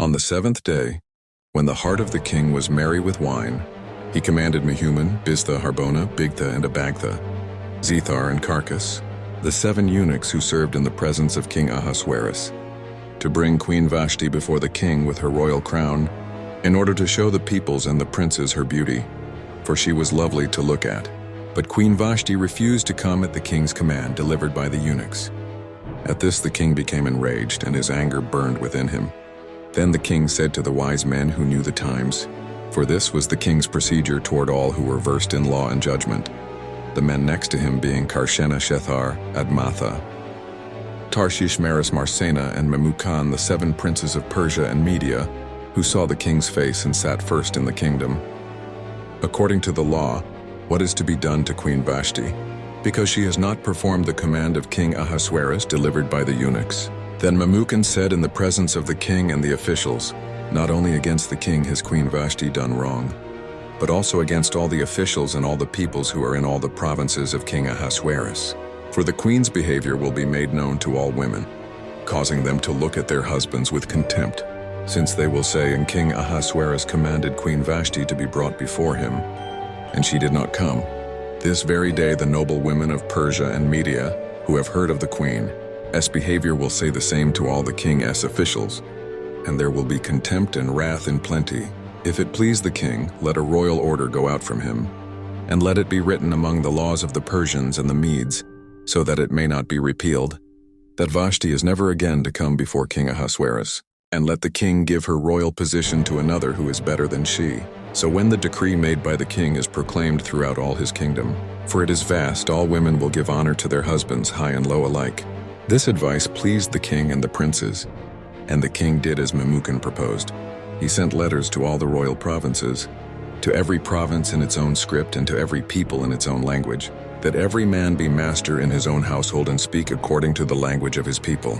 On the 7th day, when the heart of the king was merry with wine, he commanded Mehuman, Biztha, Harbona, Bigtha and Abagtha, Zethar and Carkas, the 7 eunuchs who served in the presence of King Ahasuerus, to bring Queen Vashti before the king with her royal crown, in order to show the peoples and the princes her beauty, for she was lovely to look at. But Queen Vashti refused to come at the king's command delivered by the eunuchs. At this the king became enraged, and his anger burned within him. Then the king said to the wise men who knew the times, for this was the king's procedure toward all who were versed in law and judgment, the men next to him being Carshena, Shethar, Admatha, Tarshish, Marsena, and Memucan, the 7 princes of Persia and Media, who saw the king's face and sat first in the kingdom. According to the law, what is to be done to Queen Vashti, because she has not performed the command of King Ahasuerus delivered by the eunuchs? Then Memucan said in the presence of the king and the officials, not only against the king has Queen Vashti done wrong, but also against all the officials and all the peoples who are in all the provinces of King Ahasuerus. For the queen's behavior will be made known to all women, causing them to look at their husbands with contempt, since they will say, and King Ahasuerus commanded Queen Vashti to be brought before him, and she did not come. This very day the noble women of Persia and Media, who have heard of the Queen's behavior, will say the same to all the king's officials, and there will be contempt and wrath in plenty. If it please the king, let a royal order go out from him, and let it be written among the laws of the Persians and the Medes, so that it may not be repealed, that Vashti is never again to come before King Ahasuerus, and let the king give her royal position to another who is better than she. So when the decree made by the king is proclaimed throughout all his kingdom, for it is vast, all women will give honor to their husbands, high and low alike. This advice pleased the king and the princes, and the king did as Memucan proposed. He sent letters to all the royal provinces, to every province in its own script and to every people in its own language, that every man be master in his own household and speak according to the language of his people.